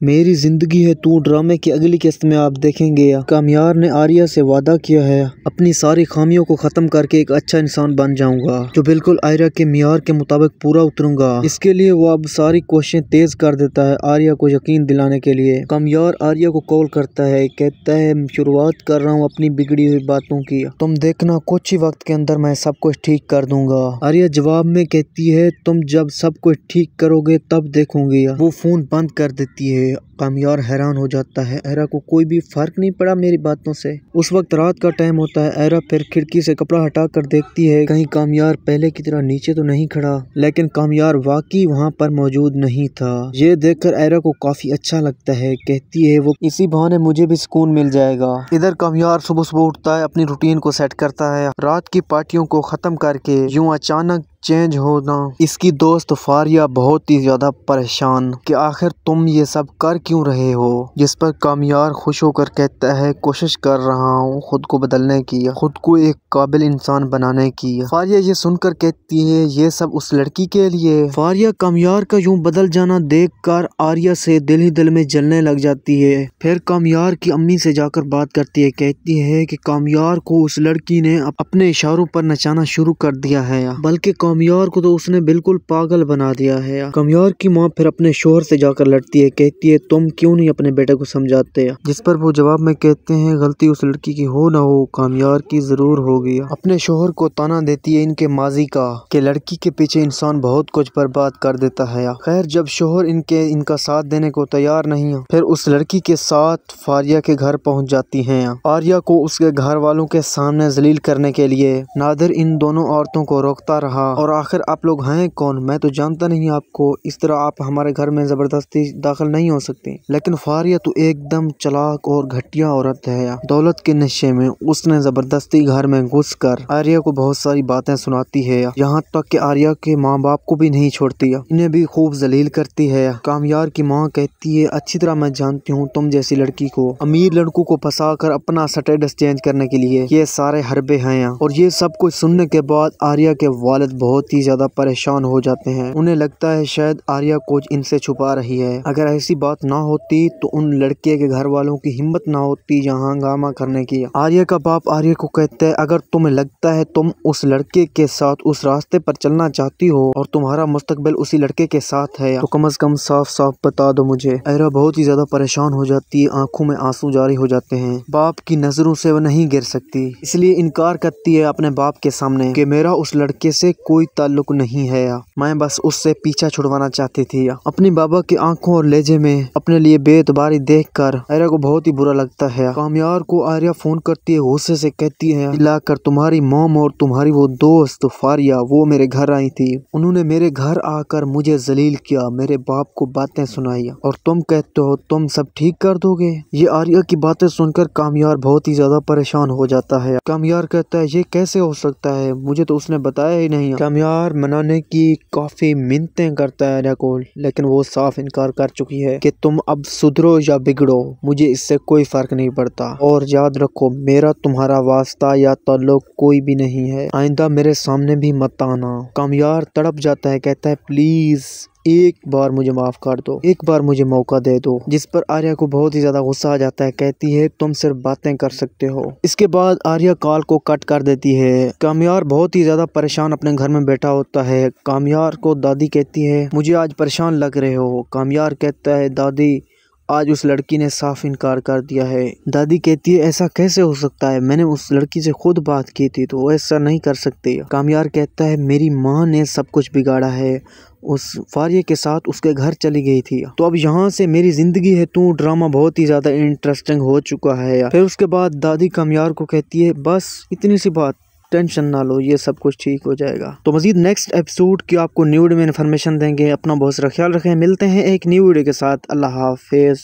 मेरी जिंदगी है तू ड्रामे की अगली किस्त में आप देखेंगे। कामयार ने आर्या से वादा किया है अपनी सारी खामियों को खत्म करके एक अच्छा इंसान बन जाऊंगा जो बिल्कुल आर्या के मियार के मुताबिक पूरा उतरूंगा। इसके लिए वो अब सारी कोशिशें तेज कर देता है आर्या को यकीन दिलाने के लिए। कामयार आर्या को कॉल करता है, कहता है शुरुआत कर रहा हूँ अपनी बिगड़ी हुई बातों की, तुम देखना कुछ ही वक्त के अंदर मैं सब कुछ ठीक कर दूंगा। आर्या जवाब में कहती है तुम जब सब कुछ ठीक करोगे तब देखूंगी। वो फोन बंद कर देती है। कामयार हैरान हो जाता है, आर्या को कोई भी फर्क नहीं पड़ा मेरी बातों से। उस वक्त रात का टाइम होता है। आर्या फिर खिड़की से कपड़ा हटा कर देखती है कहीं कामयार पहले की तरह नीचे तो नहीं खड़ा, लेकिन कामयार वाकई वहाँ पर मौजूद नहीं था। ये देखकर आर्या को काफी अच्छा लगता है, कहती है वो इसी बहाने मुझे भी सुकून मिल जाएगा। इधर कामयार सुबह सुबह उठता है, अपनी रूटीन को सेट करता है। रात की पार्टियों को खत्म करके यूं अचानक चेंज होना इसकी दोस्त फारिया बहुत ही ज्यादा परेशान कि आखिर तुम ये सब कर क्यों रहे हो। जिस पर कामयार खुश होकर कहता है कोशिश कर रहा हूँ खुद को बदलने की, खुद को एक काबिल इंसान बनाने की। फारिया ये सुनकर कहती है ये सब उस लड़की के लिए। फारिया कामयार का यूं बदल जाना देखकर आर्या से दिल ही दिल में जलने लग जाती है। फिर कामयार की अम्मी से जाकर बात करती है, कहती है कि कामयार को उस लड़की ने अपने इशारों पर नचाना शुरू कर दिया है, बल्कि कामयार को तो उसने बिल्कुल पागल बना दिया है। कामयार की माँ फिर अपने शोहर से जाकर लड़ती है, कहती है तुम क्यों नहीं अपने बेटे को समझाते। जिस पर वो जवाब में कहते हैं गलती उस लड़की की हो ना हो कामयार की जरूर होगी। अपने शोहर को ताना देती है इनके माजी का कि लड़की के पीछे इंसान बहुत कुछ बर्बाद कर देता है। खैर जब शोहर इनका साथ देने को तैयार नहीं है फिर उस लड़की के साथ फारिया के घर पहुँच जाती है। आर्या को उसके घर वालों के सामने जलील करने के लिए नादिर इन दोनों औरतों को रोकता रहा और आखिर आप लोग हैं कौन, मैं तो जानता नहीं आपको, इस तरह आप हमारे घर में जबरदस्ती दाखिल नहीं हो सकते। लेकिन फारिया तो एकदम चालाक और घटिया औरत है। दौलत के नशे में उसने जबरदस्ती घर में घुसकर आर्या को बहुत सारी बातें सुनाती है, यहाँ तक कि आर्या के माँ बाप को भी नहीं छोड़ती, इन्हें भी खूब जलील करती है। कामयार की माँ कहती है अच्छी तरह मैं जानती हूँ तुम जैसी लड़की को अमीर लड़कों को फंसा कर अपना स्टेटस चेंज करने के लिए ये सारे हरबे हैं। और ये सब कुछ सुनने के बाद आर्या के वालिद बहुत ही ज्यादा परेशान हो जाते हैं। उन्हें लगता है शायद आर्या कुछ इनसे छुपा रही है। अगर ऐसी बात ना होती तो उन लड़के के घर वालों की हिम्मत ना होती यहाँ हंगामा करने की। आर्या का बाप आर्या को कहता है अगर तुम्हें लगता है तुम उस लड़के के साथ उस रास्ते पर चलना चाहती हो और तुम्हारा मुस्तकबिल उसी लड़के के साथ है तो कम से कम साफ साफ बता दो मुझे। आर्या बहुत ही ज्यादा परेशान हो जाती है, आंखों में आंसू जारी हो जाते हैं। बाप की नजरों से वो नहीं गिर सकती, इसलिए इनकार करती है अपने बाप के सामने कि मेरा उस लड़के से कोई ताल्लुक नहीं है, मैं बस उससे पीछा छुड़वाना चाहती थी। अपनी बाबा की आंखों और लहजे में अपने लिए बेतबारी देखकर आर्या को बहुत ही बुरा लगता है। कामयार को आर्या फोन करती है, गुस्से से कहती है चिल्लाकर तुम्हारी मॉम और तुम्हारी वो दोस्त फारिया वो मेरे घर आई थी, उन्होंने मेरे घर आकर मुझे जलील किया, मेरे बाप को बातें सुनाई और तुम कहते हो तुम सब ठीक कर दोगे। ये आर्या की बातें सुनकर कामयार बहुत ही ज्यादा परेशान हो जाता है। कामयार कहता है ये कैसे हो सकता है, मुझे तो उसने बताया ही नहीं। कामयार मनाने की काफी मिन्नतें करता है आर्या को, लेकिन वो साफ इनकार कर चुकी है कि तुम अब सुधरो या बिगड़ो मुझे इससे कोई फर्क नहीं पड़ता, और याद रखो मेरा तुम्हारा वास्ता या ताल्लुक कोई भी नहीं है, आइंदा मेरे सामने भी मत आना। कामयार तड़प जाता है, कहता है प्लीज एक बार मुझे माफ कर दो, एक बार मुझे मौका दे दो। जिस पर आर्या को बहुत ही ज्यादा गुस्सा आ जाता है, कहती है तुम सिर्फ बातें कर सकते हो। इसके बाद आर्या कॉल को कट कर देती है। कामयार बहुत ही ज्यादा परेशान अपने घर में बैठा होता है। कामयार को दादी कहती है मुझे आज परेशान लग रहे हो। कामयार कहता है दादी आज उस लड़की ने साफ इनकार कर दिया है। दादी कहती है ऐसा कैसे हो सकता है, मैंने उस लड़की से खुद बात की थी तो वो ऐसा नहीं कर सकते। कामयार कहता है मेरी माँ ने सब कुछ बिगाड़ा है, उस फारिया के साथ उसके घर चली गई थी, तो अब यहाँ से मेरी जिंदगी है तू ड्रामा बहुत ही ज्यादा इंटरेस्टिंग हो चुका है। फिर उसके बाद दादी कामयार को कहती है बस इतनी सी बात, टेंशन ना लो ये सब कुछ ठीक हो जाएगा। तो मजीद नेक्स्ट एपिसोड की आपको न्यू वीडियो में इन्फॉर्मेशन देंगे। अपना बहुत सारा ख्याल रखें, मिलते हैं एक न्यू वीडियो के साथ। अल्लाह हाफिज।